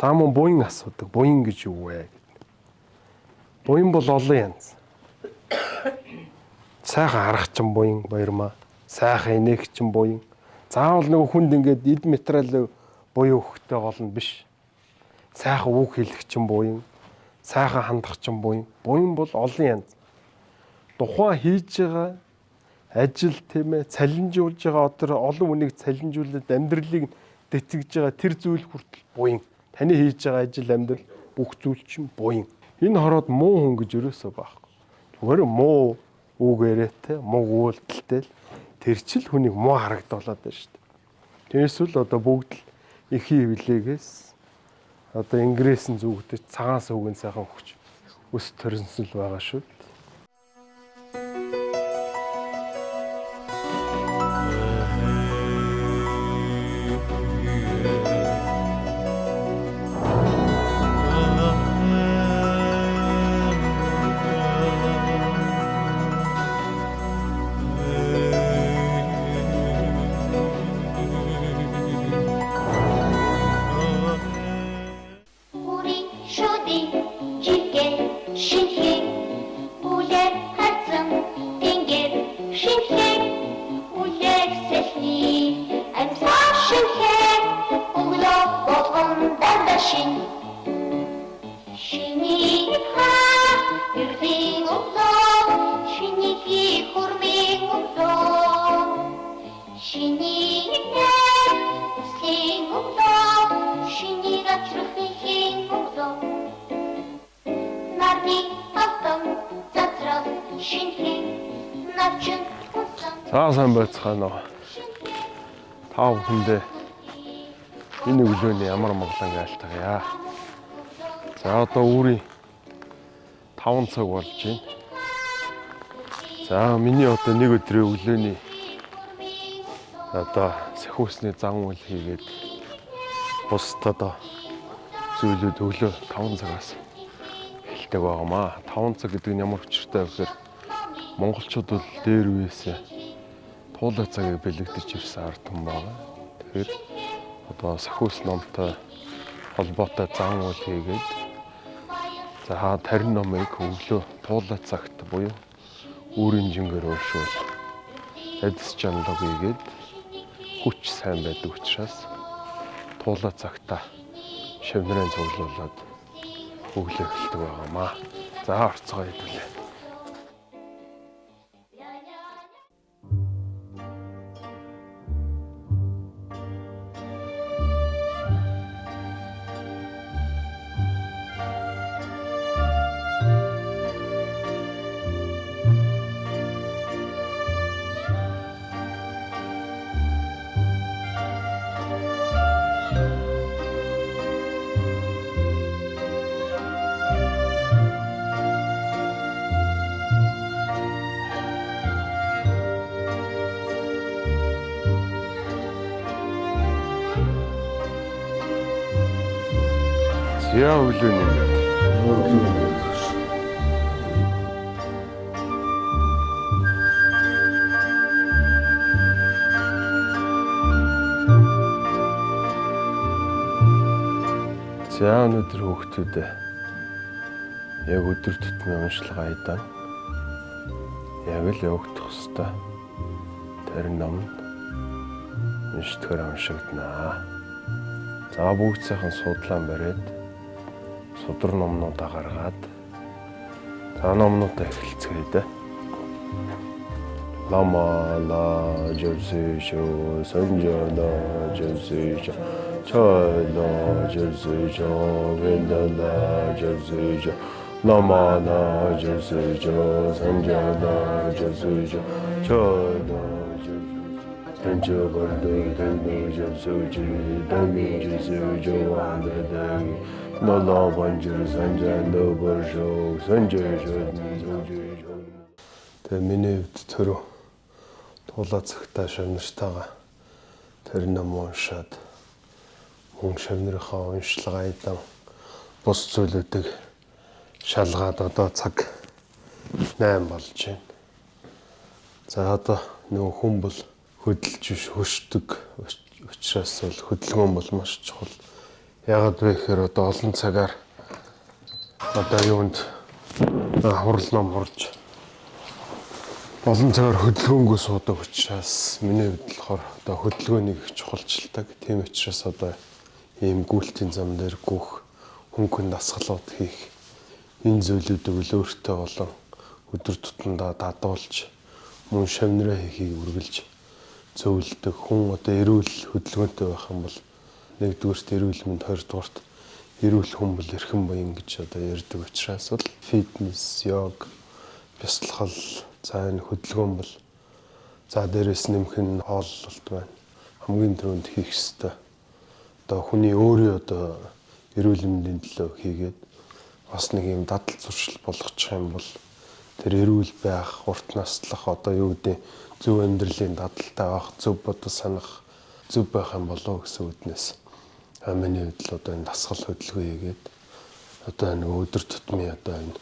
Та мөн буян асуудаг. Буян гэж юу вэ? Буян бол олон янз. Сайхан харахчин буян баярмаа. Сайхан инээгчин буян. Заавал нэг хүнд ингээд эд материал буян өгөхтэй гол нь биш. Сайхан үг хэлэгчин буян. Сайхан хандахчин буян. Буян бол олон янз. Тухайн хийж байгаа ажил тийм ээ цалинжуулж байгаа одоо олон хүнийг цалинжуулаад амьдралыг тэтгэж байгаа тэр зүйл хүртэл буян. Таны хийж байгаа ажил амьдрал бүх зүйл чинь буян. Энэ хороод муу хүн гэж өрөөсөө байхгүй. Зүгээр муу үг яриатай, муу үйлдэлтэй л тэр чил хүнийг муу харагдуулаад байна шүү дээ. Тэрсэл одоо бүгд л ихий хөвлөөгөөс одоо ингрээсэн зүгтэж цагаан сүүгийн сайхан өгч өс төрсөн л байгаа шүү. Сайн байцгаана уу. Та бүхэндээ энэ өглөөний ямар моглон айлтгая. За одоо үүрийн 5 цаг болж байна. За миний одоо нэг өдрийн өглөөний одоо сахиусны зан үйл хийгээд бусд одоо зүйлүүд өглөө 5 цагаас эхэлдэг байгаамаа. 5 цаг гэдэг нь ямар учиртай вэ гэхээр монголчууд бол дээр үеэс туулай цагийг бэлэгдэж ирсэн ард түмэн байгаа. Тэгэхээр одоо сахиус номтой холбоотой зан үйл хийгээд за тарин номыг өглөө туулай цагт буюу өөрийн жингээр уушвал эдс жанлог хийгээд хүч сайн байдаг учраас туулай цагта шавнырын цуглуулад өглөө эхэлдэг байгаамаа. За орцгоо хэдүүлээ. Я өглөөний За өнөөдөр хүүхдүүд яг өдөр тутмын уншилгаа хийдэг. Яг л явагдах хөстэй. Тарин ном уншдгаар уншигдана. За бүгд сайхан судлаан бариад судар номнуудаа гаргаад за номнуудаа эхэлцгээе. Лама ла жэвсэжо санжана жэвсэжо чойно жэвсэжо вендала жэвсэжо лама ла жэвсэжо санжана жэвсэжо чойно Sanjo Gordo, Dano Jabsoji, Dami Jisujo, Andadang, Nala Banjur, Sanja, No Borsho, Sanjay Joji. Тэ миний хувьд төрөө туулаа цагтаа шавнартайгаа тэр ном уншаад мөн шавнырынхаа уншлагаа идэв бус зүйлүүдийг шалгаад одоо цаг 8 болж байна. За одоо нөгөө хүн бол хөдөлж биш хөшдөг учраас бол хөдөлгөөн бол маш чухал. Ягаад вэ гэхээр одоо олон цагаар одоо юунд хурал ном хурж олон цагаар хөдөлгөөнгөө суудаг учраас миний хувьд болохоор одоо хөдөлгөөнийг их чухалчилдаг. Тийм учраас одоо ийм гүйлтийн зам дээр гүөх хөнгөн дасгалууд хийх энэ зүйлүүдийг л өөртөө болон өдөр тутамдаа дадуулж мөн шавнараа хийхийг үргэлж зөвлөдөг. Хүн одоо эрүүл хөдөлгөөнтэй байх юм бол нэгдүгээрт эрүүл мэнд, хоёрдугаарт эрүүл хүн бол эрхэм буян гэж одоо ярьдаг учраас л фитнес, йог, бясалгал, за энэ хөдөлгөөн бол за дээрэс нэмэх нь хооллолт байна. Хамгийн түрүүнд хийх ёстой. Одоо хүний өөрийн одоо эрүүл мэндийн төлөө хийгээд бас нэг юм дадал зуршил болгочих юм бол тэр эрүүл байх, урт наслах одоо юу гэдэг зөв амьдралын дадалтай байх, зөв бодол санах, зөв байх юм болов гэсэн үднээс миний хувьд л одоо энэ дасгал хөдөлгөөн хийгээд одоо нэг өдөр тутмын одоо энэ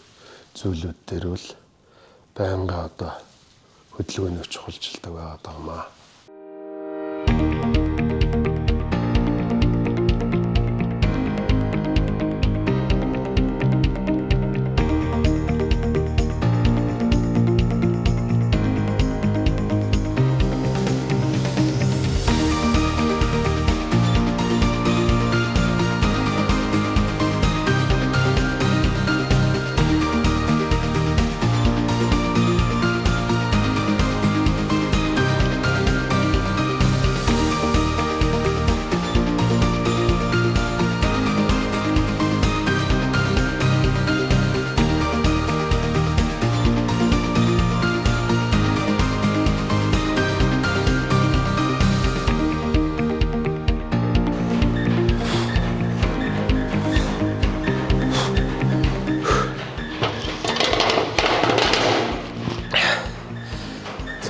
зүйлүүд дээр бол байнга одоо хөдөлгөөнийг чухалчилдаг байгаад байгаамаа.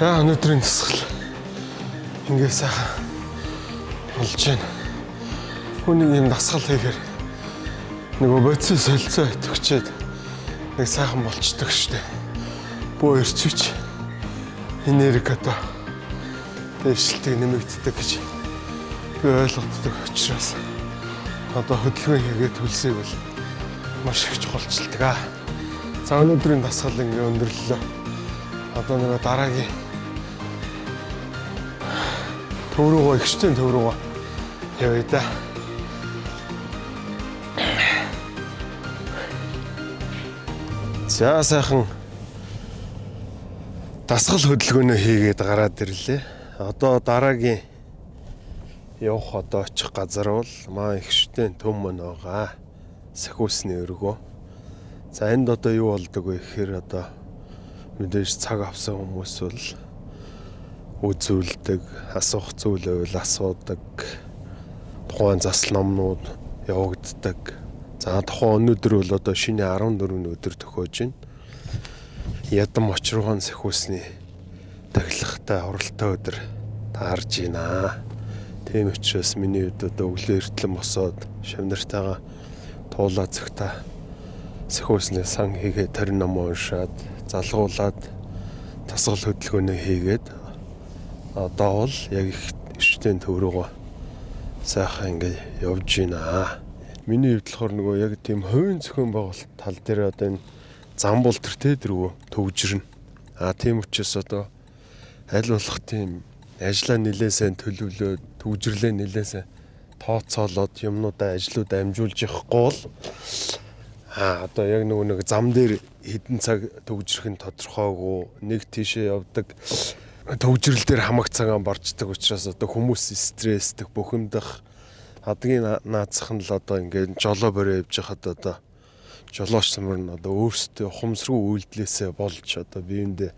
За өнөөдрийн дасгал ингээ сайхан болж байна. Хүний юм дасгал хийхээр нөгөө бодис солилцоо итгэвчээд нэг сайхан болчдөг штеп. Бөө ирчвч энерги одоо дэвшлтийг нэмэгддэг гэж би ойлгоддог учраас одоо хөдөлгөөн хийгээд төлсөйг бол маш их чухалчилдаг. За өнөөдрийн дасгал ингээ өндөрлөлөө. Одоо нэг дараагийн төв рүүгээ ихчтэн төв рүүгээ явъя да. За сайхан дасгал хөдөлгөөнөө хийгээд гараад ирлээ. Одоо дараагийн явах одоо очих газар бол маа ихчтэн төв мөн байгаа. Сахиусны өргөө. За энд одоо юу болдог вэ гэхээр одоо мэдээж цаг авсан хүмүүс бол үзүүлдэг, асуух зүйл байвал асуудаг, тухайн засал номнууд явагддаг. За тухайн өнөөдөр бол одоо шинэ 14 өдөр төхөөж байна. Ядам очруухан сахиусны тахилгатай уралтай өдөр таарж байна. Тийм учраас миний хувьд одоо өглөө эртлэн босоод шавнартайгаа туулаа цагтаа сахиусны сан хийгээд 20 ном уншаад залгуулад дасгал хөдөлгөөнөө хийгээд одоо бол яг их өвчтөн төв рүүгээ сайхан ингээ явж байна. Миний хувьд болохоор нөгөө яг тийм хувийн зохион байгуулалт тал дээр одоо энэ зам бол тэр дөрвөө төвжирнэ. Тийм учраас одоо аль болох тийм ажлаа нэлээд сайн төлөвлөөд төвжирлээ нэлээд сайн тооцоолоод юмнуудаа ажлууд амжуулж явахгүй бол одоо яг нэг зам дээр хэдэн цаг төвжирэх нь тодорхойгүй, нэг тийшээ явдаг төвжирэл дээр хамаг цагаан барждаг учраас одоо хүмүүс стрессдэг, бухимдах адгийн наацах нь л одоо ингээд жолоо бороо явж хахад одоо жолооч нар нь одоо өөрсдөө ухамсаргүй үйлдэлээсээ болж одоо биеиндээ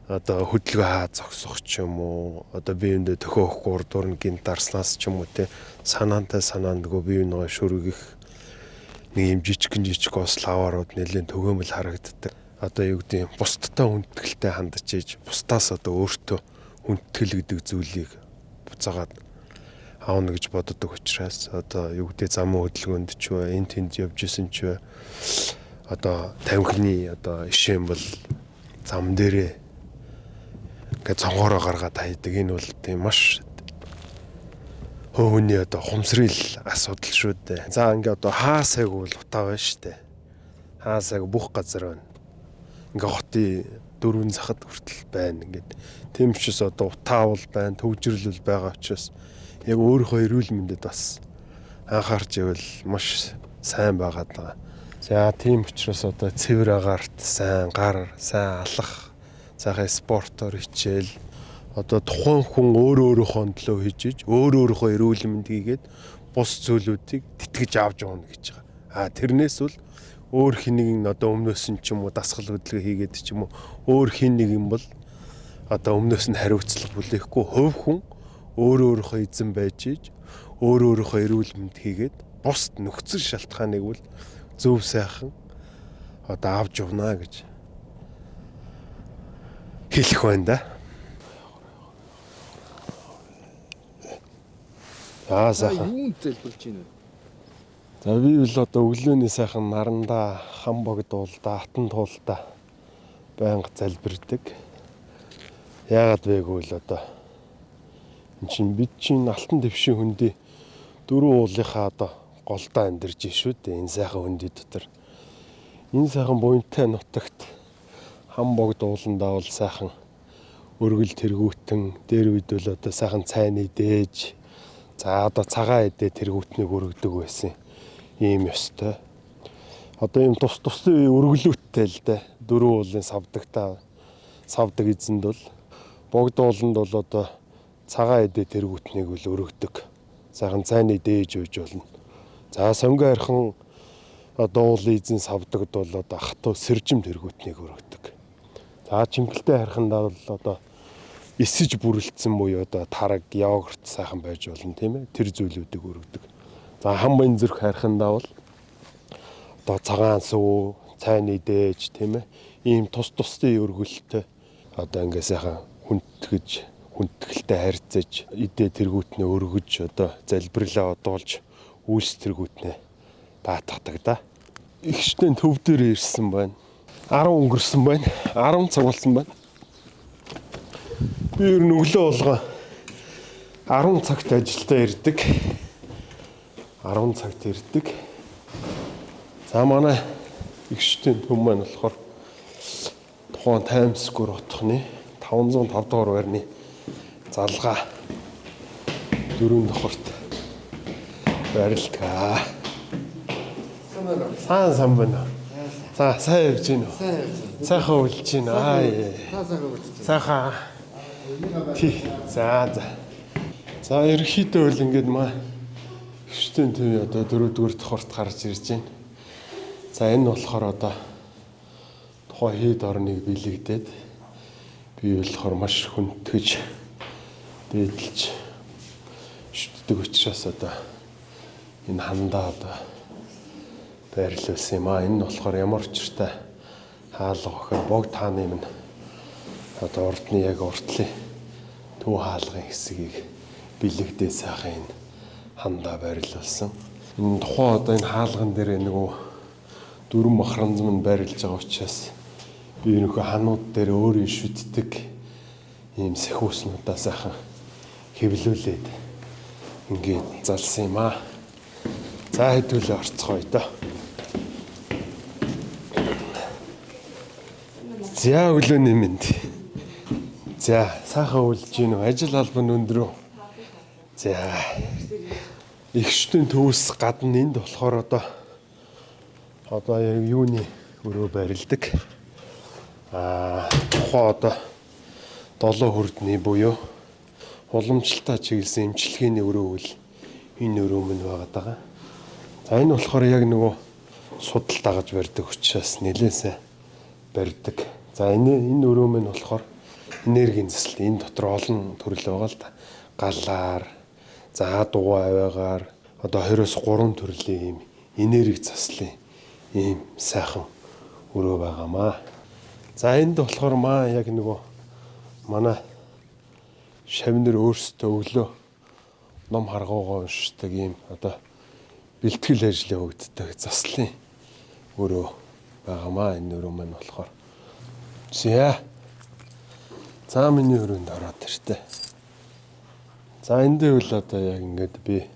одоо хөдөлгөөн хаа зогсох ч юм уу, одоо биеиндээ төхөөхгүй урдуур нь гинт дарснаас ч юм уу те санаантай нөгөө бие биенээ шүргэх нэг юм жижиг ославарууд нэлээд төгөөмөл харагддаг. Одоо юу гэдэг юм бусдтай хүндэтгэлтэй хандаж ийж бусдаас одоо өөртөө хүндэтгэл гэдэг зүйлийг буцаагаад аавна гэж боддог учраас одоо юу гэдэг замын хөдөлгөөнд ч бай энэ тэнд явж исэн ч бай одоо тамхины одоо ишээн бол зам дээрээ ингээд цонгоороо гаргаад хайдаг. Энэ бол тийм маш Хөөний одоо хумсрал асуудал шүү дээ. За ингээ одоо хаа сайг бол утаа байна шүү дээ. Хаа сайг бүх газар байна. Ингээ хотын дөрвөн захад хүртэл байна. Ингээд тийм учраас одоо утаавал байна, төвжирлэл байгаа учраас яг өөрийнхөө эрүүл мэндэд бас анхаарч ивэл маш сайн байгаад байгаа. За тийм учраас одоо цэвэр агаарт сайн гар, сайн алах, цаахаа спортоор хичээл одоо тухайн хүн өөрийнхөө төлөө хийж өөрийнхөө эрүүл мэнд хийгээд бус зүйлүүдийг тэтгэж авч явна гэж байгаа. Тэрнээс бол өөр хэнийг одоо өмнөөс нь ч юм уу дасгал хөдөлгөөн хийгээд ч юм уу өөр хин нэг юм бол одоо өмнөөс нь хариуцлага бүлээхгүй хувь хүн өөрийнхөө эзэн байж өөрийнхөө эрүүл мэнд хийгээд бусд нөхцөл шалтгааныг бол зөв сайхан одоо авч явна гэж хэлэх байна да. Сайхан. Юунд залбирч байна вэ? За би бол одоо өглөөний сайхан нарандаа, хам богдуулда, атан туулда байнга залбирдаг. Яагаад вэ гэвэл одоо энэ чинь бид чинь алтан дэвшин хөндий дөрвөн уулынхаа одоо голдоо амьдарч шүү дээ. Энэ сайхан хөндий дотор. Энэ сайхан буянтай нутагт хам богдууландаа бол сайхан өргөл тэргүүтэн, дээр үед бол одоо сайхан цайны дээж. За одоо цагаан эдээ тэргүүтнийг өргөдөг байсан ийм ёстой. Одоо ийм тусдын өргөлүүттэй л дээ. Дөрвөн уулын савдаг эзэнд бол богдууланд бол одоо цагаан эдээ тэргүүтнийг бол өргөдөг. Сайхан цайны дээж үйж болно. За сонгоо архан одоо уулын эзэн савдагд бол одоо хатуу сэржим тэргүүтнийг өргөдөг. За чингэлтэй харихандаа бол одоо эсэж бүрэлдсэн буюу одоо тараг, йогурт сайхан байж болно тийм ээ. Тэр зүйлүүдийг өргөдөг. За хам баян зүрх харихандаа бол одоо цагаан сүү, цайны дээж тийм ээ. Ийм тусдын өргөлтөй одоо ингээ сайхан хүндэтгэлтэй харьцаж эдээ тэргүүтнээ өргөж одоо залбирлаа одуулж үйлс тэргүүтнээ даатгадаг да. Ихштэй төв дээр ирсэн байна. 10 өнгөрсөн байна. 10 цаг болсон байна. Би ер нь өглөө болгоо 10 цагт ажилдаа ирдэг. 10 цагт ирдэг. За манай ихштэй төв маань болохоор тухайн Times Square хотхны 505 дугаар байрны залгаа 4 давхарт байрладаг. Сайн байна. За сайн явж байна уу? Сайхан үлж байна. Сайхан. За ерөнхийдөө бол ингээд ихштэй төв одоо 4-р давхарт гарч ирж байна. За энэ болохоор одоо тухайн хэд орныг бэлэгдээд би болохоор маш хүндгэж дээдлж шүтдэг учраас одоо энэ хандаа одоо байрлуулсан юм аа. Энэ нь болохоор ямар учиртай хаалга гэхээр богд хааны минь одоо урдны яг уртлын төв хаалгын хэсгийг бэлэгдээ сайхан энэ хандаа байрлуулсан. Энэ тухайн одоо энэ хаалган дээр нөгөө дөрвөн махранз минь байрлаж байгаа учраас би ерөнхий ханууд дээр өөрийн шүтдэг ийм сэхүүснуудаа сайхан хэвлүүлээд ингээд залсан юм аа. За хэдүүлээ орцгоё доо. За өглөөний мэнд. За сайхан үлж гин үү? Ажил албан өндөр үү? За ихштэй төвс гадна энд болохоор одоо юуны өрөө байрладаг. Тухайн одоо 7 хүрдний буюу уламжлалтаа чиглэсэн эмчилгээний өрөө үл энэ өрөө мөн байгаад байгаа. За энэ болохоор яг нөгөө судал дагаж барьдаг учраас нэлээд сайн барьдаг. За энэ өрөө мөн болохоор энергийн засал энэ дотор олон төрөл байгаа л да. Галаар, за дугуй аваагаар одоо 20-оос 3 төрлийн ийм энерги заслын ийм сайхан өрөө байгаамаа. За энд болохоор яг нөгөө манай шавнэр өөрсдөө өглөө ном харгуугаа уншдаг ийм одоо бэлтгэл ажлын хөгждөг заслын өрөө байгаамаа. Энэ өрөө маань болохоор за миний өрөөнд ороод иртээ. За энэ дэвэл одоо яг ингээд би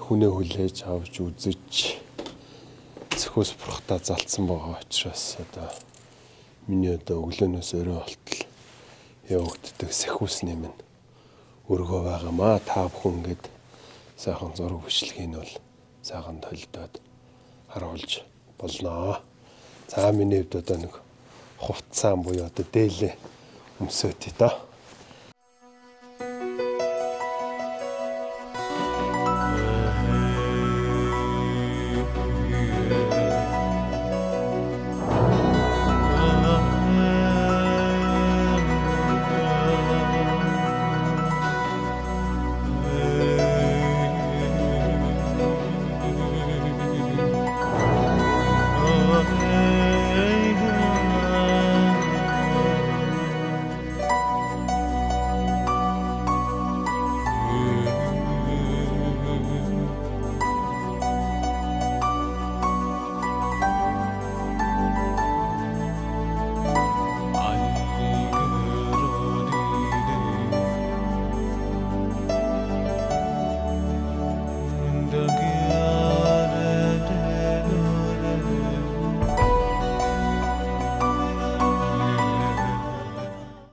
хүнээ хүлээж авч үзэж зөвхөс бурхтаа залцсан байгаа учраас одоо миний одоо өглөөнөөс өрөө болтол явагддаг сэхүүсний минь өргөө байгаамаа. Та бүхэн ингээд сайхан зураг бичлэгийг бол сайхан толдоод харуулж болноо. За миний хувьд одоо нэг хувцсан буюу одоо дээлээ өмсөтий доо.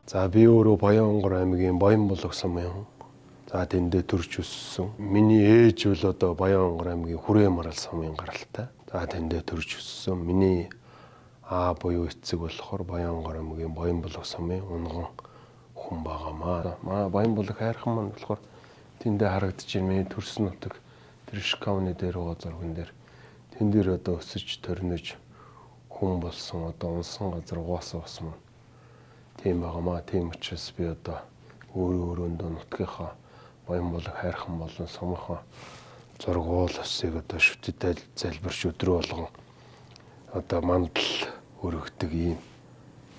За би өөрөө Баянгор аймгийн Баянбулаг сумын. За тэндээ төрж өссөн. Миний ээж бол одоо Баянгор аймгийн Хүрээ Марал сумын гаралтай. За тэндээ төрж өссөн. Миний аа буюу эцэг болохоор Баянгор аймгийн Баянбулаг сумын унган хүн байгаамаа. Маа Баянбулаг хайрхан маань болохоор тэндээ харагдаж байна. Миний төрсөн нутаг тэр Шкавны дээр байгаа зурган дээр. Тэн дээр одоо өсөж төрнөж хүн болсон одоо унсан газар угаасан ус маань. Тийм байгаамаа. Тийм учраас би одоо өөрөөндөө нутгийнхаа Баянбулаг хайрхан болон сумынхаа зургуул усыг одоо шүтэд залбирч өдрөө болгон одоо мандал өргөдөг ийм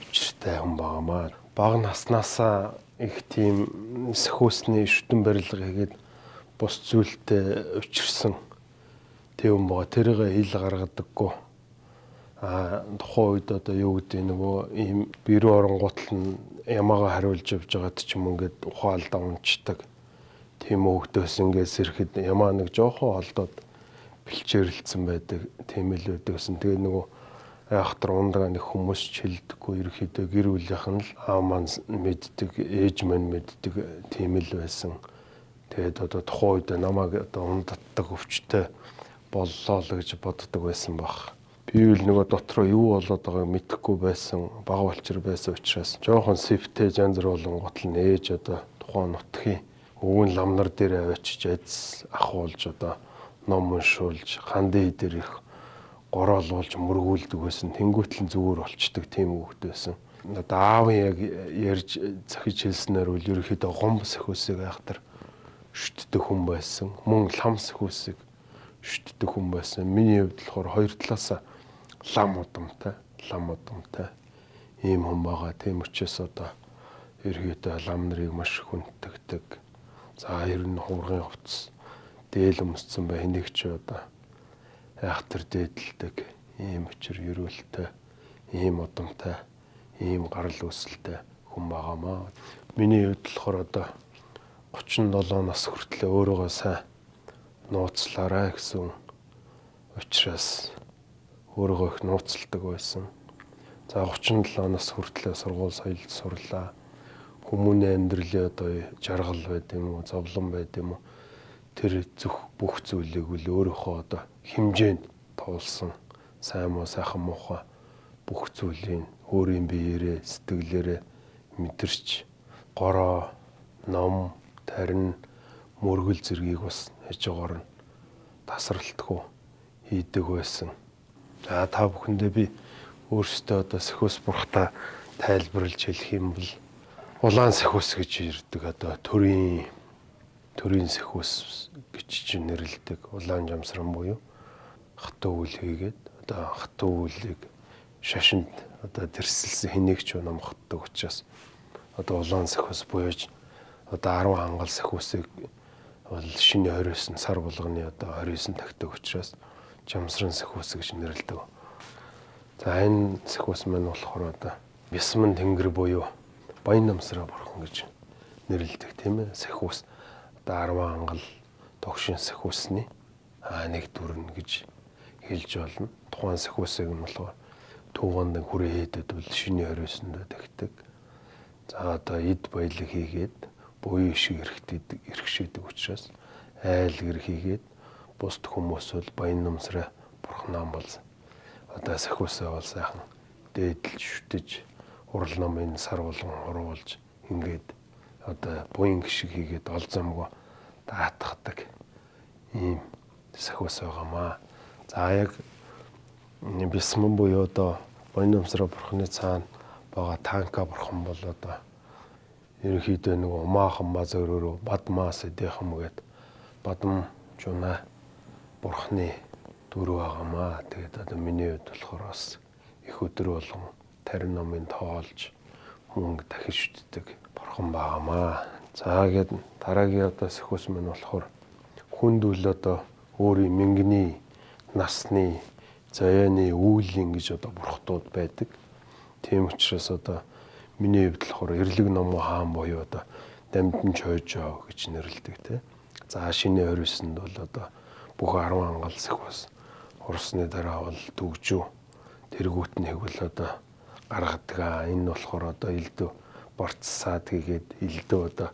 учиртай хүн байгаамаа. Бага наснаасаа их тийм сэхүүсний шүтэн барилга хийгээд бус зүйлтэй учирсан тийм байгаа. Тэрийг хил гаргадаггүй. Тухайн үед одоо юу гэдэг нөгөө ийм бэрүү оронгуутал нь ямаагаа хариулж явж байгаад ч юм ингээд ухаалдаа унцдаг. Тийм өөгдөөс ингээд сэрхэд ямаа нэг жоохон олдоод бэлчээрэлцсэн байдаг. Тийм л байдагсэн. Тэгээ нөгөө айхтар ундраа нэг хүмүүс ч хэлдэггүй. Ерөөхдөө гэр бүлийнх нь л аав маань мэддэг, ээж маань мэддэг. Тийм л байсан. Тэгээд одоо тухайн үед намайг одоо ундаддаг өвчтэй боллоо л гэж боддог байсан баг. Би л нөгөө дотроо юу болоод байгааг мэдэхгүй байсан, бага болчир байсан учраас жоохон сэвтэй янз бүр болон готл нээж одоо тухайн нутгийн өвөн ламнар дээр авчиж айдас ахуулж одоо ном уншуулж ханды дээр их гороолуулж мөргүүлдэг байсан. Тэнгүүтэл зүгээр болчдөг тийм хүүхэд байсан. Одоо аавын яг ярьж захиж хэлснээр үл ерөөхдөө гомб сэхүүсийг айхтар шүтдэг хүн байсан. Мөн лам сэхүүсийг шүтдэг хүн байсан. Миний хувьд болохоор хоёр талаасаа лам удамтай ийм хүн байгаа. Тийм учраас одоо ерөөдөө лам нарыг маш хүнддэг. За ер нь хуургын хувцас дээл өмссөн бай энийг ч одоо айхтар дээдэлдэг. Ийм учир ерөөлтэй, ийм удамтай, ийм гарал үүсэлтэй хүн байгаамаа. Миний хувьд болохоор одоо 37 нас хүртлээр өөрийгөө сайн нууцлаарай гэсэн учраас өөрийгөө их нууцладаг байсан. За 37 нас хүртлээр сургууль соёлд сурлаа. Хүмүүний амьдралын одоо жаргал байд юм уу, зовлон байд юм уу. Тэр бүх зүйлийг үл өөрийнхөө одоо хэмжээнд туулсан. Сайн муу, сайхан муухай бүх зүйлийг өөрийн биеэрээ, сэтгэлээрээ мэдэрч гороо, ном, тарин, мөргөл зэргийг бас хажуугаар нь тасралтгүй хийдэг байсан. За та бүхэндээ би өөрсдөө одоо сэхүүс бурхтаа тайлбарлаж хэлэх юм бол улаан сэхүүс гэж ирдэг одоо төрийн сэхүүс гэж чинь нэрлэдэг. Улаан жамсран буюу хатуу үл хийгээд одоо хатуу үлийг шашинд одоо тэрсэлсэн хэнийгч номгддог учраас одоо улаан сэхүүс буюуж одоо 10 хангал сэхүүсийг бол шинэ 29 сар болгоны одоо 29 тагтдаг учраас жамсран сэхүүс гэж нэрлэдэг. За энэ сэхүүс маань болохоор одоо Бясман тэнгэр буюу Баян намсраа бурхан гэж нэрлэдэг тийм ээ. Сэхүүс одоо 10 ангал тогшин сэхүүсний нэг дүрнэ гэж хэлж болно. Тухайн сэхүүсийг нь болохоор Туганд хүрээ хийдэд бол шиний оройсондоо тэгдэг. За одоо эд баялаг хийгээд буян шиг эрхшээдэг учраас айл гэр хийгээд бусд хүмүүс бол баян намсраа бурхнаа бол одоо сэхүүсээ бол сайхан дээдл шүтэж урал намын сар болгон оруулж ингээд одоо буян гişиг хийгээд ол замгүй даатгадаг ийм сэхүүс байгаамаа. За яг бисман буюу одоо баян намсраа бурхны цаана байгаа танка бурхан бол одоо ерөнхийдөө нэг умаахан маз өрөөрөө бадмаас эдэхэм гээд бадам жуна бурхны дүр байгаамаа. Тэгээд одоо миний хувьд болохоор бас их өдөр болгон тарин номын тоолж мөнгө дахиж шүтдэг бурхан байгаамаа. За гээд дараагийн одоо сэхүүс минь болохоор хүнд үл одоо өөрийн мэнгний насны заяаны үүлийн гэж одоо бурхтууд байдаг. Тийм учраас одоо миний хувьд болохоор эрлэг номоо хаан буюу одоо дамжин чойжоо гэж нэрлэдэг те. За шинэ оройсонд бол одоо бүх 10 ангал сэхүүс урсны дараа бол дүгжүү тэргүүтнийг бол одоо гаргадаг. Энэ болохоор одоо элдв борцсаад хийгээд элдв одоо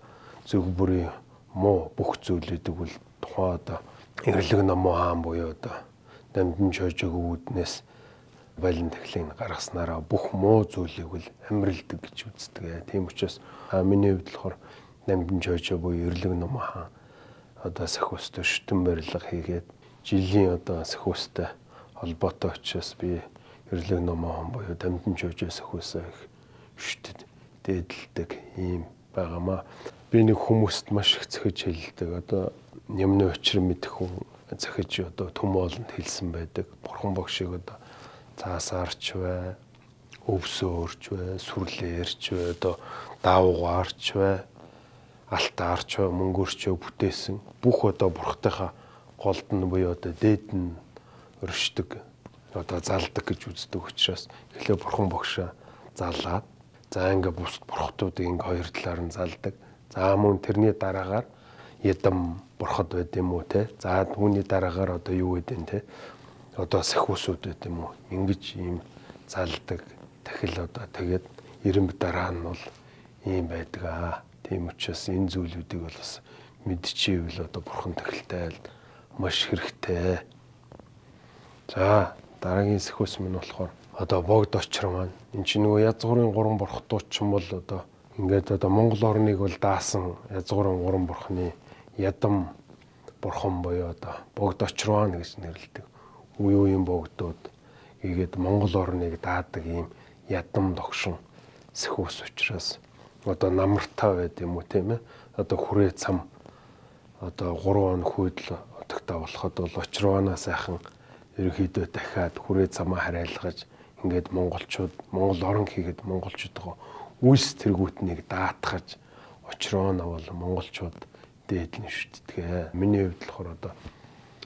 зөв бүрийн муу бүх зүйлүүдийг бол тухайн одоо эрлэг номоо хаан буюу одоо дамжин чойжог үүднээс балин тахлыг гаргаснараа бүх муу зүйлийг бол амьралдаг гэж үздэг. Тийм учраас миний хувьд болохоор дамжин чойжоо буюу эрлэг номоо хаан одоо сэхүүстэй шүтэн барилга хийгээд жилийн одоо сэхүүстэй холбоотой учраас би эрлэг номоо хаан буюу дамжин чойжоо сэхүүсээ их шүтэд дээдэлдэг ийм байгаамаа. Би нэг хүмүүст маш их захиж хэлдэг. Одоо юмны учир мэдэх хүн захиж одоо төмөөлөнд хэлсэн байдаг. Бурхан багшийг одоо цаасаарч бай, өвсөөрч бай, сүрлээрч бай, одоо даавгаарч бай, алтаарч бай, мөнгөөрч бүтээсэн бүх одоо бурхтайхаа голд нь буюу одоо дээд нь өршдөг одоо залдаг гэж үздэг учраас эхлээ бурхан багшаа залгаад за ингээ бус бурхтуудыг ингээ хоёр талаар нь залдаг. За мөн тэрний дараагаар ядам бурхад байд юм уу те. За түүний дараагаар одоо юу гэдэг нь те. Одоо сэхүүсүүд байд юм уу. Ингиж ийм залдаг. Дахил одоо тэгээд ирэмб дараа нь бол ийм байдаг. Тийм учраас энэ зүйлүүдийг бол бас мэдчихвэл одоо бурхан тахилтай маш хэрэгтэй. За дараагийн сэхүүс минь болохоор одоо богд очор маань энэ чинь нөгөө язгуурын 3 бурхтууд ч юм бол одоо ингээд одоо Монгол орныг бол даасан язгуурын 3 бурхны ядам бурхан буюу одоо богд очрван гэж нэрлэдэг. Үе үеийн богдууд ийгээд Монгол орныг даадаг ийм ядам тогшин сэхүүс учраас одоо намартай байд юм уу тийм ээ. Одоо хүрээ цам одоо 3 хоног хүйдэл одогтой болоход бол очрванаа сайхан ерөнхийдөө дахиад хүрээ цамаа харайлгаж ингээд монголчууд Монгол орон хийгээд монголчуудгаа үйлс тэргүүтнийг даатгаж очрвана бол монголчууд дээдлэн шүтдэг. Миний хувьд болохоор одоо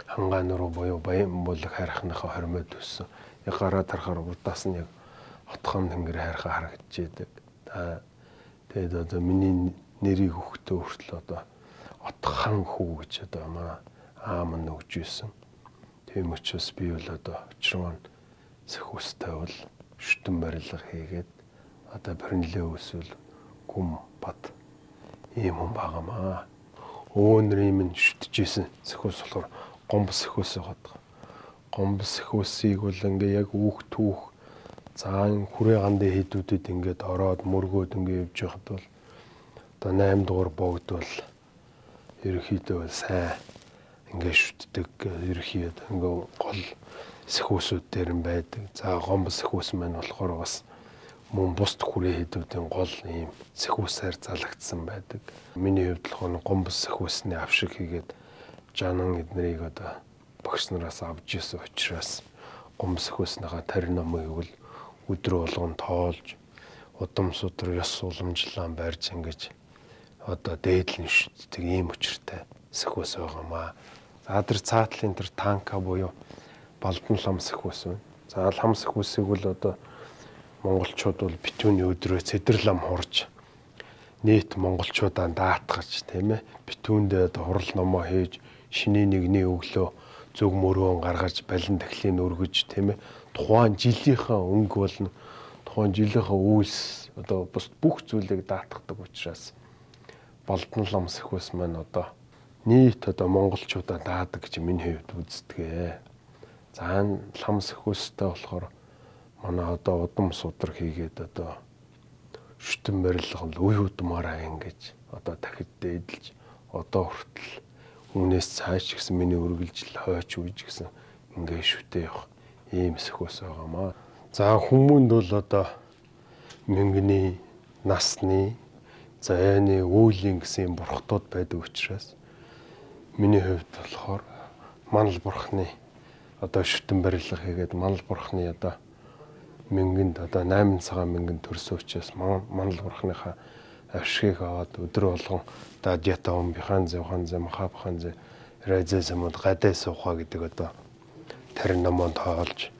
хангаан руу буюу баян булаг хайрхныхаа хормойд өссөн. Яг гараа тарахаар удаас нь яг отхон тэнгэр хайрхаа харагдчихэдэг. Тэгээд одоо миний нэрийг өгтөө хүртэл одоо отхан хүү гэж одоо маа аам нь өгж ирсэн. Тийм учраас би бол одоо очрван сэхүүстэй бол шүтэн барилга хийгээд одоо бариллаа өсвөл гүм бат ийм хүн байгаамаа. Өөнрийн минь шүтжижсэн сэхүүс болохоор гомбос сэхүүс байгаа. Гомбос сэхүүсийг бол ингээ яг үүх түүх заан хүрээ гандын хийдүүдэд ингээд ороод мөргөөд ингээ явж байхад бол одоо 8 дугаар богд бол ерөнхийдөө бол сайн ингээ шүтдэг ерөнхийдөө ингээ гол сэхүүсүүд дээр нь байдаг. За гомбос сэхүүс маань болохоор бас мөн бусд хүрээ хийдүүдийн гол ийм сэхүүсээр залгдсан байдаг. Миний хувьд болохоор гомбос сэхүүсний авшиг хийгээд жанан эднэрийг одоо багш нараас авч ирсэн учраас гомбос сэхүүснийхаа тарин номыг бол өдрө болгон тоолж удам судар ёс уламжлан барьж ингэж одоо дээдлэн шүтдэг ийм учиртай сэхүүс байгаамаа. За тэр цаатлын тэр танка буюу балдан лам сэхүүс байна. За лам сэхүүсийг бол одоо монголчууд бол битүүний өдрөө цэдэр лам хурж нийт монголчуудаа даатгаж тийм ээ битүүндээ хурал номоо хийж шиний нэгний өглөө зөв мөрөөн гаргаж балин тахлыг өргөж тийм ээ тухайн жилийнхаа өнгө болно тухайн жилийнхаа үйлс одоо бус бүх зүйлийг даатгадаг учраас Балдан ламс ихвэс маань одоо нийт одоо монголчуудаа даадаг гэж миний хувьд үздэгээ. За ламс ихвэстэй болохоор манай одоо удам судраг хийгээд одоо шүтэн барилгал үе удмаараа ингэж одоо дахид дээдэлж одоо хүртэл өмнөөс цааш гэсэн миний үргэлжил хойч үйж гэсэн ингээ шүтээ явах ийм сөхөөс байгаамаа. За хүмүүнд бол одоо мөнгөний насны зайны үүлийн гэсэн бурхтууд байдаг учраас миний хувьд болохоор манал бурхны одоо шүтэн барилга хийгээд манал бурхны одоо мөнгөнд одоо 8 цагаан мөнгөнд төрсөн учраас манал бурхныхаа авшгийг аваад өдөр болгон дадята омбихан зэвхан зэмхапхан зэ рэзэсэмд гадаа сууха гэдэг одоо тарин номонд тоолж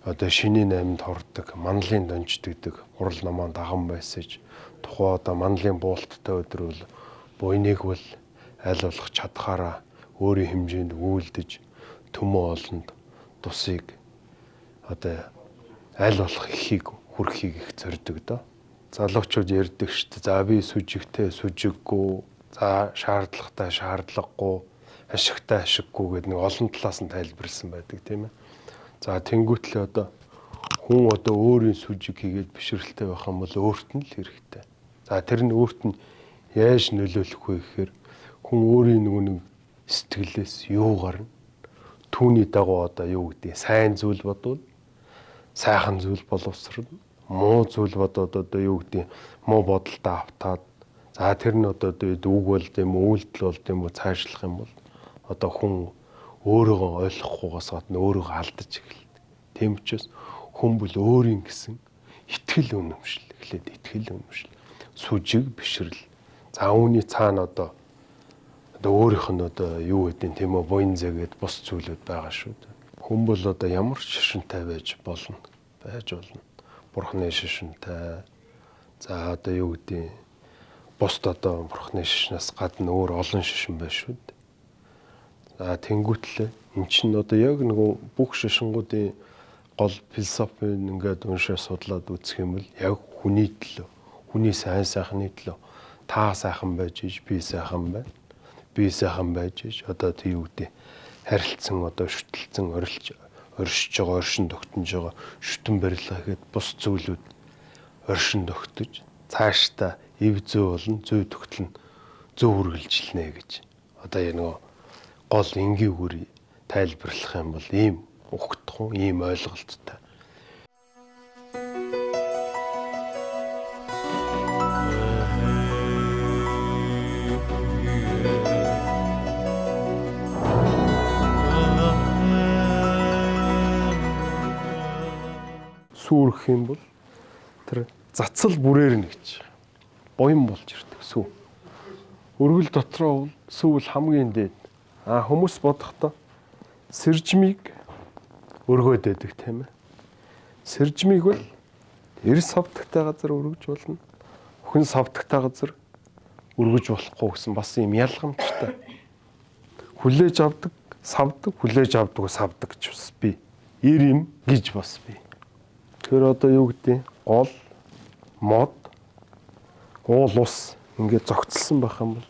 одоо шиний 8-нд хордог манлын донжддаг урал номонд даган байсаж тухай одоо манлын буулттай өдрөл буйныг бол аль болох чадхаараа өөрийн хэмжээнд үйлдэж төмөө олонд тусыг одоо аль болох ихийг хүрхийг их зорддог доо. Залуучууд ярьдаг шүү дээ. За би сүжигтэй сүжиггүй, за шаардлагатай шаардлагагүй, ашигтай ашиггүй гэдэг нэг олон талаас нь тайлбарлсан байдаг тийм ээ. За тэнгуүтлээ одоо хүн одоо өөрийн сүжиг хийгээд бишрэлтэй байх юм бол өөрт нь л хэрэгтэй. За тэр нь өөрт нь яаж нөлөөлөх вэ гэхээр хүн өөрийн нэг сэтгэлээс юу гарна? Түүний дагуу одоо юу гэдэг сайн зүйл бодвол сайхан зүйл боловсрол муу зүйл бодоод одоо юу гэдэг муу бодолтой автаад за тэр нь одоо үг болд юм үйлдэл болд юм цаашлах юм бол одоо хүн өөрийгөө ойлгохгүйгээс гадна өөрийгөө алдаж эхэлдэг. Тийм учраас хүн бол өөрийн гэсэн итгэл үнэмшил эхлээд итгэл үнэмшил сүжиг бишрэл за үүний цаана одоо өөрийнх нь одоо юу гэдэг тийм үү буян зэгээд бус зүйлүүд байгаа шүү дээ. Хүн бол одоо ямар ч шишинтэй байж болно. Бурхны шишинтэй. За одоо юу гэдэг бусд одоо бурхны шишнээс гадна өөр олон шишин байна шүү дээ. За тэнгуүтлээ эн чинь одоо яг нэг бүх шишингуудын гол философийн ингээд уншаа судлаад үзэх юм бол яг хүний төлөө, хүний сайн сайхны төлөө та сайхан байж иж би сайхан байна. Би сайхан байж иж одоо тийм үү гэдэг харилцсан одоо шүтэлцэн оршиж байгаа оршин тогтнож байгаа шүтэн барилга гэхэд бус зүйлүүд оршин тогтож цаашдаа эв зүй болон зүй тогтол нь зөв үргэлжилнэ гэж одоо яг нэг гол энгийн үгээр тайлбарлах юм бол ийм ухтхан ийм ойлголттой. Сүрх юм бол тэр цацал бүрээр нь гэж буян болж ирдэг сүү. Өргөл дотроо бол сүүл хамгийн дээд. Хүмүүс бодохдоо сэржмийг өргөөд байдаг тийм ээ. Сэржмийг бол эрс савдагтай газар өргөж болно. Хүн савдагтай газар өргөж болохгүй гэсэн бас юм ялгамжтай. Хүлээж авдаг, савдаг, хүлээж авдаг, савдаг гэж бас би. Ир юм гэж бас би. Тэр одоо юу гэдэг гол мод уул ус ингээд зогцолсон байх юм бол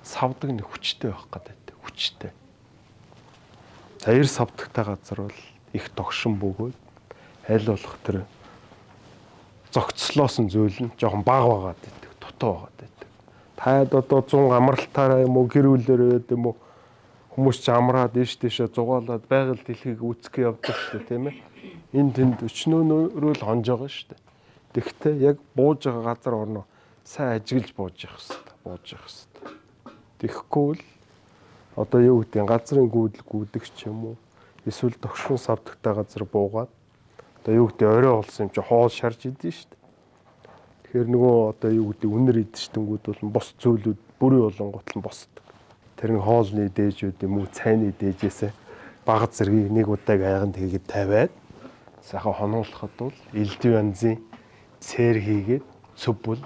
савдаг нэг хүчтэй байх гэдэг хүчтэй. За ир савдагтай газар бол их тогшин бөгөөд аль болох тэр зогцлоосон зүйл нь жоохон бага байгаад байдаг, дутуу байгаад байдаг. Таад одоо 100 амралтаараа юм уу гэр бүлээр байд юм уу хүмүүс ч амраад ийшээ зугаалаад байгаль дэлхийг үүсгэх явдаг шүү дээ тийм ээ. Энд тэнд өчнөөрөө л хонж байгаа шүү дээ. Тэгэхдээ яг бууж байгаа газар орноо сайн ажиглаж бууж явах хэрэгтэй. Тэгэхгүй л одоо юу гэдэг газрын гүйдэл гүйдэг ч юм уу эсвэл тогшин савдагтай газар буугаад одоо юу гэдэг орой болсон юм чи хоол шарж идэв шүү дээ. Тэгэхээр нөгөө одоо юу гэдэг үнэр идчихтэнгүүд бол бос зүйлүүд бүрийн болонгот нь босдог. Тэр нэг хоолны дээжүүд юм уу цайны дээжээсээ бага зэргийг нэг удааг айганд хийгээд тавиад сайхан хонуулахад бол элдв янзын цээр хийгээд цөв бол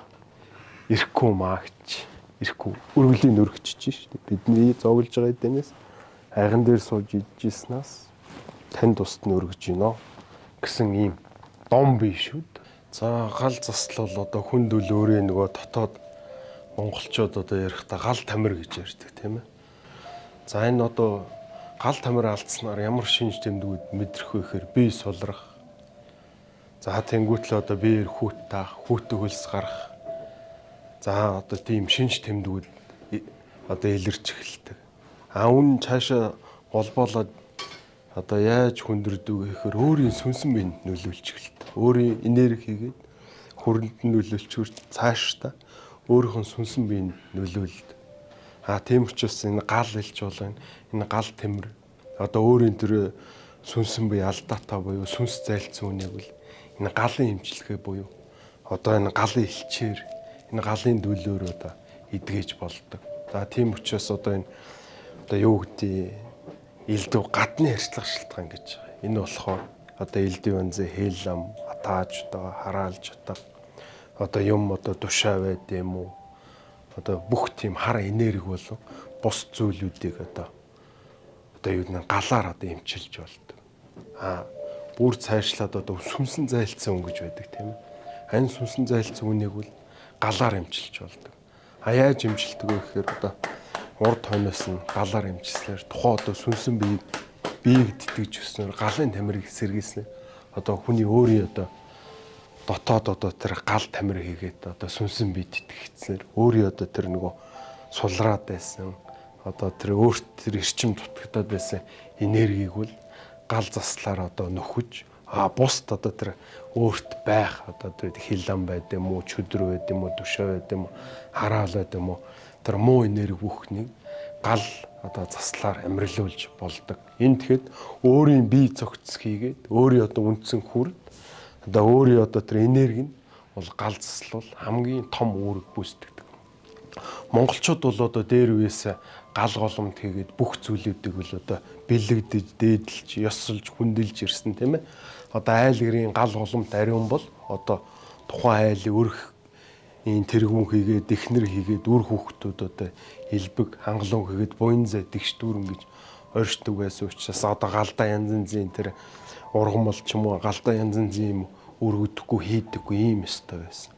ирэхгүй маа гэж. Ирэхгүй. Үргэлжлэн өргөчж шүү дээ. Бидний зовлож байгаа эднээс хайган дээр сууж идчихснаас танд устд нь өргөж гинөө гэсэн ийм дом бий шүү дээ. За гал засал бол одоо хүндүл өөрийн нөгөө дотоод монголчууд одоо ярихдаа гал тамир гэж ярьдаг тийм ээ. За энэ одоо гал тамир алдснаар ямар шинж тэмдгүүд мэдрэх вэ гэхээр бие сулрах. За тэнгуүтлээ одоо биеэр хүүт таах, хүүтэ хөлс гарах. За одоо тийм шинж тэмдгүүд одоо илэрч эхэлдэг. Үн цаашаа голбоолоод одоо яаж хүндэрдэг гэхээр өөрийн сүнсэн биед нөлөөлж эхэлдэг. Өөрийн энерги хийгээд хүрэнд нөлөөлчихвэр цаашдаа өөрийнхөө сүнсэн биед нөлөөлдөг. Тийм учраас энэ гал илж болно. Энэ гал тэмэр одоо өөрийн тэр сүнсэн бие алдаатай буюу сүнс зайлцсан үнийг бол энэ галын имчилгээ буюу одоо энэ галын элчээр энэ галын дөлөөр одоо эдгэж болдог. За тийм учраас одоо энэ одоо юу гэдэг элдв гадны харьцлага шилтгаан гэж байгаа. Энэ болохоор одоо элдв янзын хэлам, атааж одоо хараалж одоо юм одоо тушаа байд юм уу? Одоо бүх тийм хар энерги болов бус зүйлүүдийг одоо юу нэг галаар одоо эмчилж болдог. Бүр цаашлаад одоо сүнсэн зайлцсан үн гэж байдаг тийм ээ. Энэ сүнсэн зайлцсан үнийг бол галаар эмчилж болдог. Яаж эмчилдэг вэ гэхээр одоо урд хойноос нь галаар эмчилснээр тухайн одоо сүнсэн биеийг тэтгэж өснөр галын тамирыг сэргийснээр одоо хүний өөрийн одоо дотоод одоо тэр гал тамир хийгээд одоо сүнсэн бие тэтгэгдснээр өөрийн одоо тэр нөгөө сулраад байсан одоо тэр өөрт тэр эрчим дутагдаад байсан энергийг бол гал заслаар одоо нөхөж бусд одоо тэр өөрт байх одоо тэр хилан байд юм уу чөдөр байд юм уу тушаа байд юм уу хараал байд юм уу тэр муу энерги бүхнийг гал одоо заслаар амирлуулж болдог. Энэ тэгэхэд өөрийн бие цогц хийгээд өөрийн одоо үндсэн хүрд одоо өөрийн одоо тэр энерги нь бол гал заслуул хамгийн том үүрэг гүйцэтгэдэг. Монголчууд бол одоо дээр үеэс гал голомт хийгээд бүх зүйлүүдийг бол одоо бэлэгдэж, дээдэлж, ёсолж, хүндэлж ирсэн тийм ээ. Одоо айл гэрийн гал голомт ариун бол одоо тухайн айлын өрх энэ тэргүүн хийгээд, эхнэр хийгээд, үр хүүхдүүд одоо элбэг, хангалуун хийгээд буян зай дэгш дүүрэн гэж оршдог байсан учраас одоо галдаа янз янзын тэр ургамал ч юм уу галдаа янз янзын юм өргөдөггүй хийдэггүй ийм өстой байсан.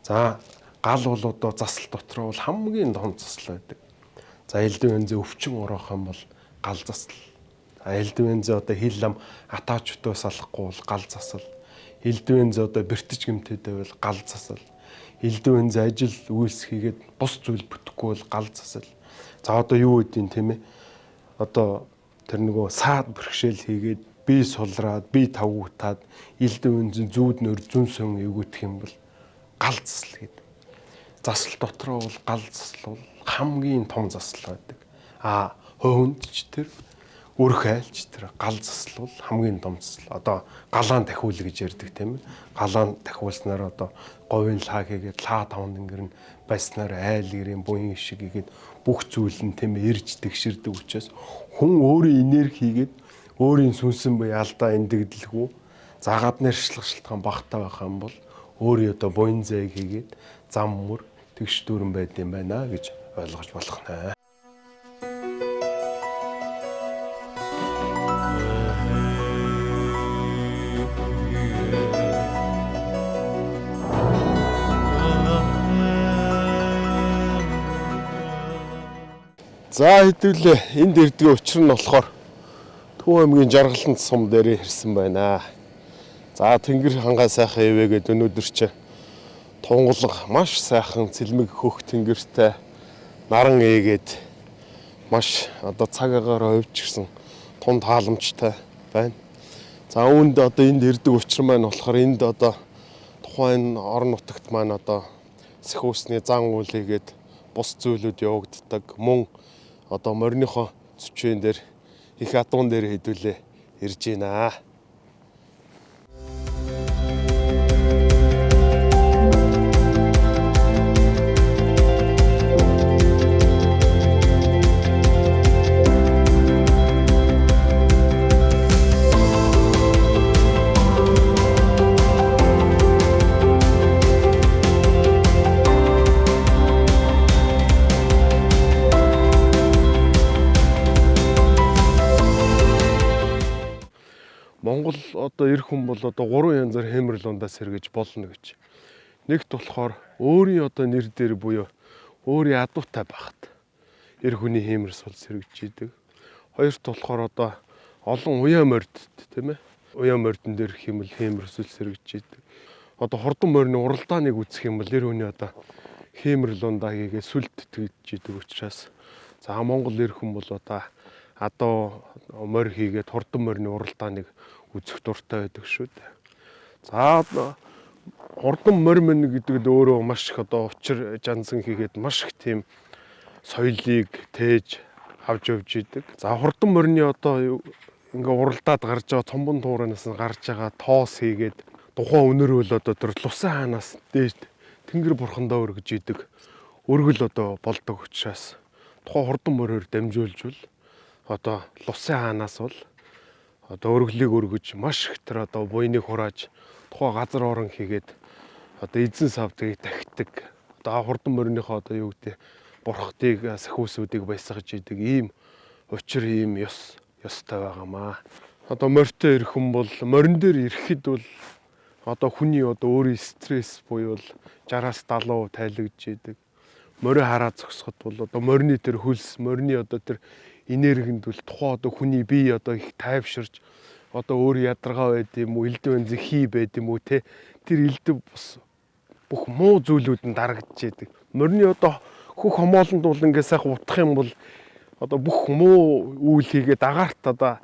За гал бол одоо засал дотроо бол хамгийн том засал байдаг. За элдв янзын өвчин ороох юм бол гал засал. Элдв янзын одоо хил лам атаачтоос салахгүй бол гал засал. Элдв янзын одоо бэртэж гэмтээд байвал гал засал. Элдв янзын ажил үйлс хийгээд бус зүйл бүтэхгүй бол гал засал. За одоо юу гэдгийг тийм ээ. Одоо тэр нөгөө саад бэрхшээл хийгээд бие сулраад, бие тавгуутаад элдв янзын зүүднөр зүн сөн эвгүйтэх юм бол гал засал гэдэг. Засал дотроо бол гал засал бол хамгийн том засал байдаг. Хөвөнд ч тэр өрх айлч тэр гал засал бол хамгийн том засал. Одоо галаан дахиул гэж ярьдаг тийм ээ. Галаан дахиулснаар одоо говийн лаа хийгээд лаа тавнд ингэрн байснаар айл гэрийн буян шиг хийгээд бүх зүйл нь тийм ээ ирж тэгшэрдэг учраас хүн өөрийн энерги хийгээд өөрийн сүнсэн бие алдаа эндэгдэлгүй за гадны арчлах шалтгаан багтаа байх юм бол өөрийн одоо буян зайг хийгээд зам мөр тэгш дүүрэн байд юм байна гэж ойлгож болох нэ. За хэдүүлээ энд ирдэг учир нь болохоор Төв аймгийн Жаргалант сум дээр ирсэн байна. За тэнгэр хангаа сайхан ивэгээд өнөөдөр чи тунгалаг маш сайхан цэлмэг хөх тэнгэртэй наран ээгээд маш одоо цаг агаар овжчихсан тунд хааламжтай байна. За үүнд одоо энд ирдэг учир маань болохоор энд одоо тухайн орон нутагт маань одоо сэхүүсний зан үйл хийгээд бус зүйлүүд явагддаг. Мөн одоо морныхоо зүчвэн дээр их адуун дээр хэдүүлээ ирж байна. Монгол одоо эр хүн бол одоо 3 янзаар хэмрэл ундаа сэргэж болно гэж. Нэгт болохоор өөрийн одоо нэр дээр буюу өөрийн адуутай багт эр хүний хэмрэл сул сэргэж идэг. Хоёрт болохоор одоо олон уяа морьдод тийм ээ. Уяа морьдон дээр хэмрэл сул сэргэж идэг. Одоо хурдан морины уралдааныг үзэх юм бол эр хүний одоо хэмрэл ундаа хийгээ сүлд тэгж идэг учраас за Монгол эр хүн бол одоо адуу морь хийгээд хурдан морины уралдааныг үзэх дуртай байдаг шүү дээ. За хурдан морь мөн гэдэг нь өөрөө маш их одоо учир жансан хийгээд маш их тийм соёлыг тээж авч явж идэг. За хурдан морины одоо ингээ уралдаад гарч байгаа цомбон тууранаас нь гарч байгаа тоос хийгээд тухайн өнөр бол одоо тэр Лусан хаанаас дээд Тэнгэр бурхандаа өргөж идэг өргөл одоо болдог учраас тухайн хурдан морьор дамжуулжвал одоо Лусан хаанаас бол одоо өргөлийг өргөж маш их тэр одоо буйныг хурааж тухайн газар орон хийгээд одоо эзэн савдгийг тахидаг. Одоо хурдан морьныхоо одоо юу гэдэг бурхтыг сахиусуудыг баясгаж идэг ийм учир ийм ёстой байгаамаа. Одоо морьтой ирэх хүн бол морин дээр ирэхэд бол одоо хүний одоо өөрийн стресс буюу 60-70% тайлагдж идэг. Морь хараад зогсоход бол одоо морины тэр хөлс, морины одоо тэр энергинд бол тухайн одоо хүний бие одоо их тайвширч одоо өөр ядаргаа байд юм уу, элдв янзын хий байд юм уу те тэр элдв бүх муу зүйлүүд нь дарагдж идэг. Морины одоо хөх хомоолонд бол ингээ сайхан утах юм бол одоо бүх муу үйл хийгээд агарт одоо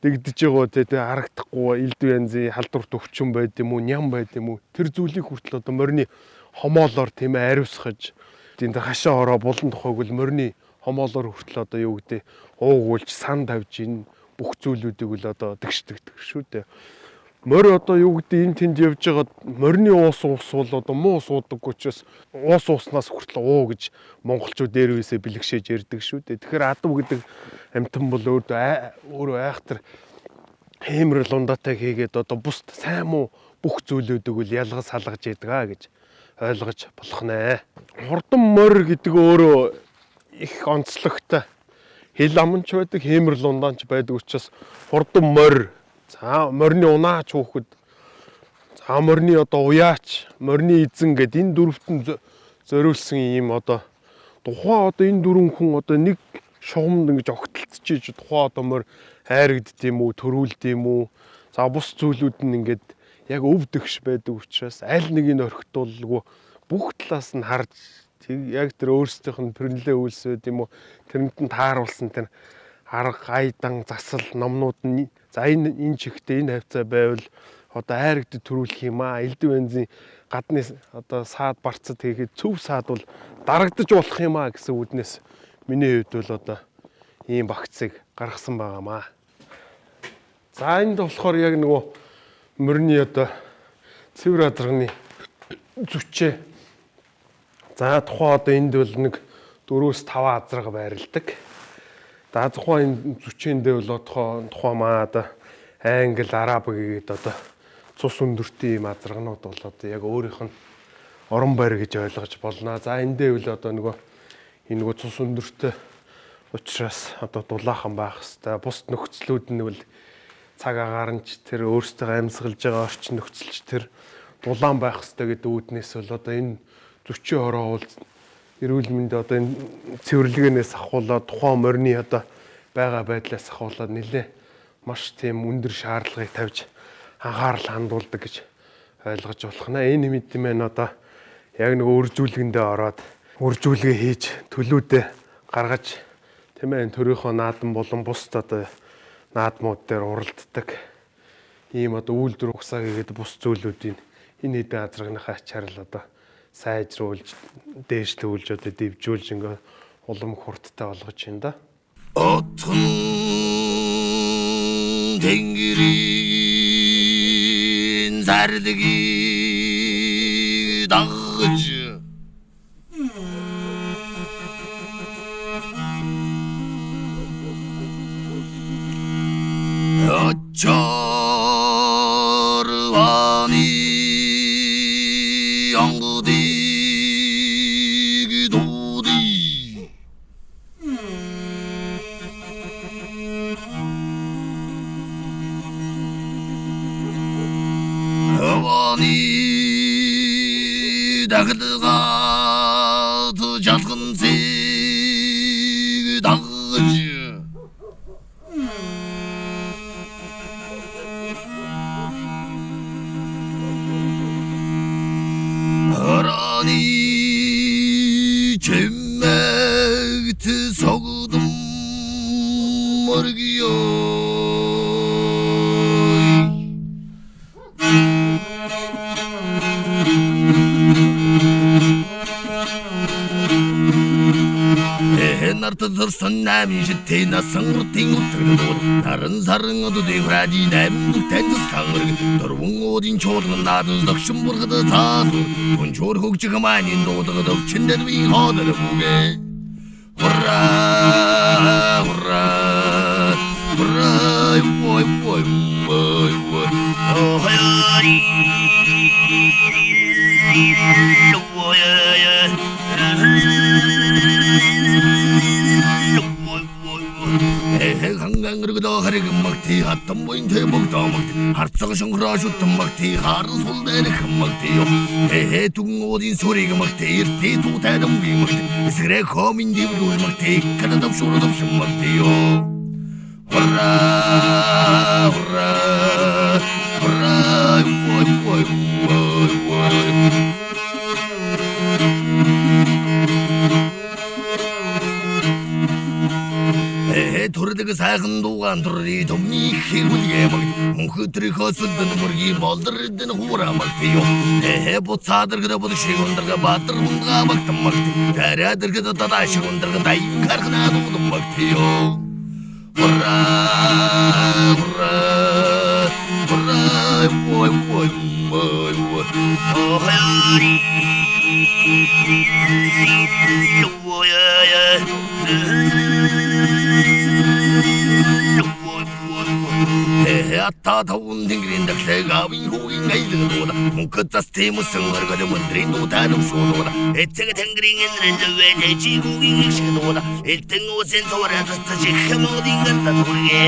дэгдэж байгаа те харагдахгүй элдв янзын халдварт өвчин байд юм уу, ням байд юм уу тэр зүйлийг хүртэл одоо морины хомоолоор тийм ээ ариусгаж тийм хашаа ороо булан тухайг бол морины хомоолоор хүртэл одоо юу гэдэг уугуулж сан тавьж ин бүх зүйлүүдийг л одоо тэгшдэг шүү дээ. Морь одоо юу гэдэг энэ тэнд явж байгаа морины уус бол одоо муу суудаг учраас ууснаас хүртэл уу гэж монголчууд дээрвээсээ бэлгшээж ярьдаг шүү дээ. Тэгэхээр адуу гэдэг амьтан бол өөрөө айхтар хэмрэл ундаатай хийгээд одоо бусд сайн муу бүх зүйлүүдийг л ялгаж салгаж яадаг гэж ойлгож болох нэ. Хурдан морь гэдэг өөрөө их онцлогтой хил аманч байдаг, хэмрэл ундаанч байдаг учраас хурдан морь, за морины унаач хүүхэд, за морины одоо уяач, морины эзэн гэдэг энэ дөрвтэн зориулсан юм одоо тухайн одоо энэ дөрвөн хүн одоо нэг шугамд ингэж огтлцчихж тухайн одоо морь хайрагдд юм уу, төрүүлд юм уу. За бус зүйлүүд нь ингээд яг өвдөгш байдаг учраас аль нэгийг орхитуулгүй бүх талаас нь харж яг тэр өөрсдийнх нь пэрнлээ үйлсэд юм уу тэрэнд нь тааруулсан тэр арга айдан засал номнууд нь за энэ чихтэй энэ хавцаа байвал одоо айрагдд төрүүлэх юм аа элдв янзын гадны одоо саад барцад хийхэд цөв саад бол дарагдаж болох юм аа гэсэн үднээс миний хувьд бол одоо ийм багцыг гаргасан байгаамаа. За энд болохоор яг нөгөө морины одоо цэвэр азарганы зүчээ. За тухайн одоо энд бол нэг 4-5 азарга байрладаг. За тухайн энэ зүчээндээ бол тухайн маа одоо англи, араб гэдэг одоо цус өндөртэй ийм азарганууд бол одоо яг өөрийнх нь орон байр гэж ойлгож болно. За эндээ бол одоо энэ нөгөө цус өндөртэй учраас одоо дулаахан байх хэвээр. Бус нөхцлүүд нь бол цаг агаар нь ч тэр өөрсдөө амьсгалж байгаа орчин нөхцөлч тэр дулаан байх хэвээр гэдэг үүднээс бол одоо энэ зүчээ хороо бол эрүүл мэнд одоо энэ цэвэрлэгээнээс ахуулаад тухайн морины одоо байгаа байдлаас ахуулаад нэлээ маш тийм өндөр шаардлагыг тавьж анхаарал хандуулдаг гэж ойлгож болох нэ. Энэ мэд мэн одоо яг нэг үржүүлгэндээ ороод үржүүлгээ хийж төлүүдээ гаргаж тийм ээ төрийнхөө наадам болон бусд одоо наадмууд дээр уралддаг ийм одоо үйлдвэр угсаа гэдэг бус зүйлүүдийн энэ хэдэн азаргныхаа ачаарл одоо сайжруулж дээшлүүлж одоо дэвжүүлж ингээ улам хурдтай болгож байна да. Отхон тэнгэрийн зардгийг дагж очорваны ангдыг дууди Жаваны дағдыға жазғын сегі дағыжы Араны чеммәкті соғдым мұргиой Нарты тұрсын нәмін жеттен асыңғырттен ұттырды Нарын сарын ұды девради нәмін дүктен тұстаңғыр Тұрвың один чорғын надыздық шымбырғыды тасыр Тұнчор көкчігі мәнен доғдығы дөкчіндер бей қадыры бұге Ура, ура, ура, ой, ой, ой, ой Ой, Хангангыргыда харыгым макти хаттам бойын төбөкта макти Хартсағы шыңғыра жұттым макти Хары сол дәрікім макти Түгін один сөрегі макти Иртте тұғытадым бей макти Ісігірек хомин деврул макти Кададап шурадап шым макти Ура, ура, ура Ой, ой, ой, ой Түрдігі сағын туған түрі тұмни хегулге мағды Мұнқытыры қосылдың мұрги болдырдың хура мағды Бұт садырғыда бұды шегундырға батыр ғындыға мақтым мағды Дәрәдіргіда дада шегундырға дайын қарғына туғдым мағды Ура, ура, ура, ой, ой, ой, ой Ата тауын тенгіренді кілігауын хуын ғайлығы дода Мұнқытас темі сыңғырғыды мұндрен дотаным шода Әттігі тенгіренген рәнді өтәчі хуын екші дода Әлттің өсен соғыратысты жекхі мұғден ғырта тұрге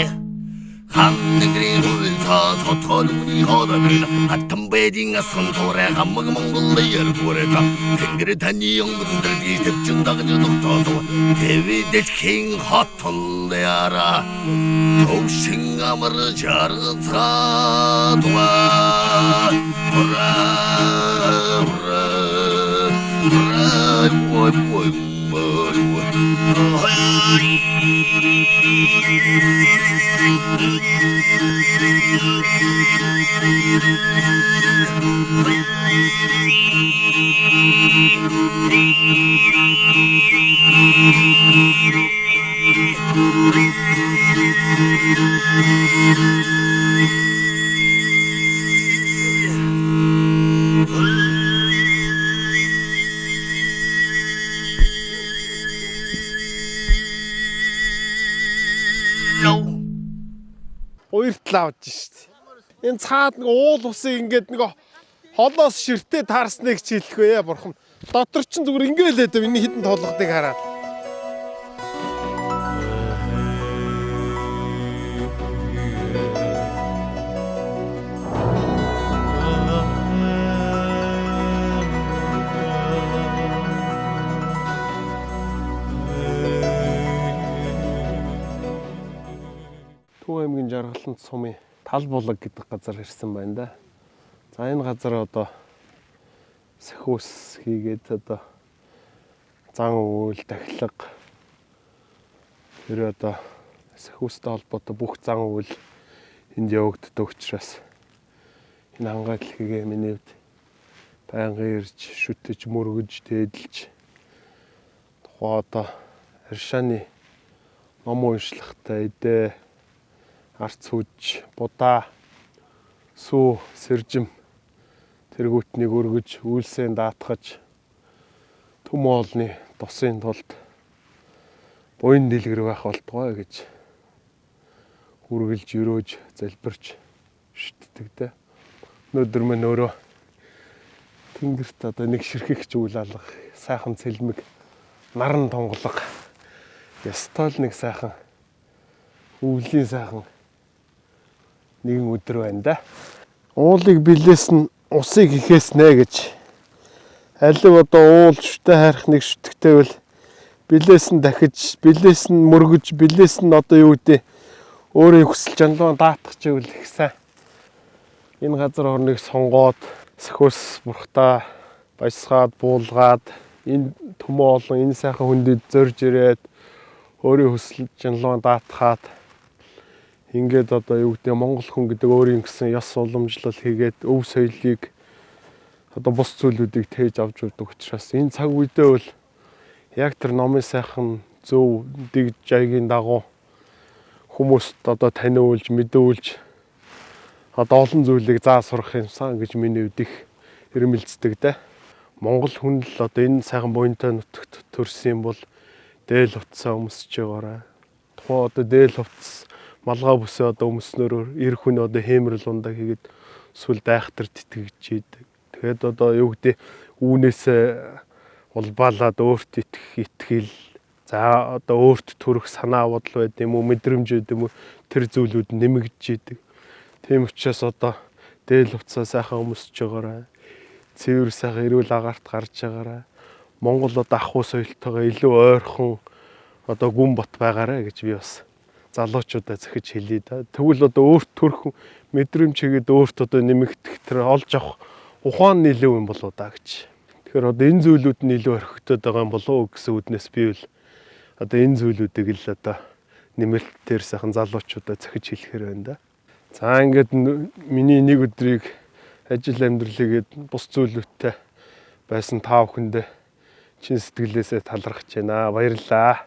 Ханның рен өлса сотқалуын иғада бірді Аттым бәдің асқын соғыра қамығы мұңғылды ер туырыта Тенгірі тәні ұңғыздар дештіп жыңдағы жыдықта соғы Тәведет кең хаттылды ара Тоушың амыры жарғызға туа Ура, ура, ура, ой, ой, ой, ой Уйртал авч штт. Энэ цаад нэг уул усыг ингээд нэг холоос ширтээ таарсныг чийлэхгүй ээ бурхан. Дотор чин зүгээр ингээл л миний хитэн толгодыг хараад. Төв аймгийн Жаргалант сумын Тал булаг гэдэг газар ирсэн байна да. За энэ газар одоо сахиус хийгээд одоо зан үйл тахилга тэр одоо сахиустай холбоотой бүх зан үйл энд явагддаг учраас энэ хангаал хийгээ миний хувьд байнгын ирж шүтэж мөргөж дээдэлж тухай одоо аршааны ном уншлахтай эдээ арц хүж, будаа, сүү, сэржим тэргүүтнийг өргөж, үйлсээ даатгаж төм оолны тусын тулд буян дэлгэр байх болтугай гэж үргэлж өрөөж залбирч шүтдэг. Өнөөдөр мань өөрөө тэнгэрт одоо нэг ширхэгч үйл алга, сайхан цэлмэг, наран тонголго, ястол нэг сайхан өвлийн сайхан нэгэн өдөр байна да. Уулыг билээс нь усыг ихээснэ гэж. Алив одоо уулжтай хайрах нэг шүтгэвтэй билээс нь дахиж, билээс нь мөргөж, билээс нь одоо юу гэдэг өөрийн хүсэл жанлуу даатах чивэл ихсэн. Энэ газар орныг сонгоод сөхөөс бурхтаа баясгаад буулгаад энэ төмөө олон энэ сайхан хүндэд зорж ирээд өөрийн хүсэл жанлуу даатахад ингээд одоо юу гэдэг Монгол хүн гэдэг өөрийн гэсэн ёс уламжлал хийгээд өв соёлыг одоо бус зүйлүүдийг тээж авч өгдөг учраас энэ цаг үедээ бол яг тэр номын сайхан зөв дэг жайгийн дагуу хүмүүст одоо таниулж, мэдүүлж одоо олон зүйлийг заа сурах юмсан гэж миний үдих ирмэлцдэг дээ. Монгол хүн л одоо энэ сайхан буянтай нутагт төрсөн бол дээл утсаа өмсөж байгаарай. Тухайн одоо дээл утас малгай бүсээ одоо өмснөөр эр хүн одоо хэмрэл ундаа хийгээд сүл дайхтар тэтгэж идэг. Тэгээд одоо юу гэдэг үүнээсээ улбаалаад өөрт итгэл за одоо өөрт төрөх санаа бодол байд юм уу мэдрэмж байд юм уу тэр зүйлүүд нэмэгдэж идэг. Тийм учраас одоо дээл утсаа сайхан өмсөж байгаарай. Цэвэр сайхан эрүүл агаарт гарч байгаарай. Монгол одоо ахуй соёлтойгоо илүү ойрхон одоо гүн бот байгаарай гэж би бас залуучуудаа захиж хэлье да. Тэгвэл одоо өөрт төрөх мэдрэмж хийгээд өөрт одоо нэмэгдэх тэр олж авах ухаан нэлээв юм болоо да гэж. Тэгэхээр одоо энэ зүйлүүд нь илүү орхигдоод байгаа юм болоо гэсэн үднээс би бол одоо энэ зүйлүүдийг л одоо нэмэлтээр сайхан залуучуудаа захиж хэлэхээр байна да. За ингээд миний нэг өдрийг ажил амьдралыгээд бус зүйлүүдтэй байсан та бүхэндээ чин сэтгэлээсээ талархаж байна. Баярлалаа.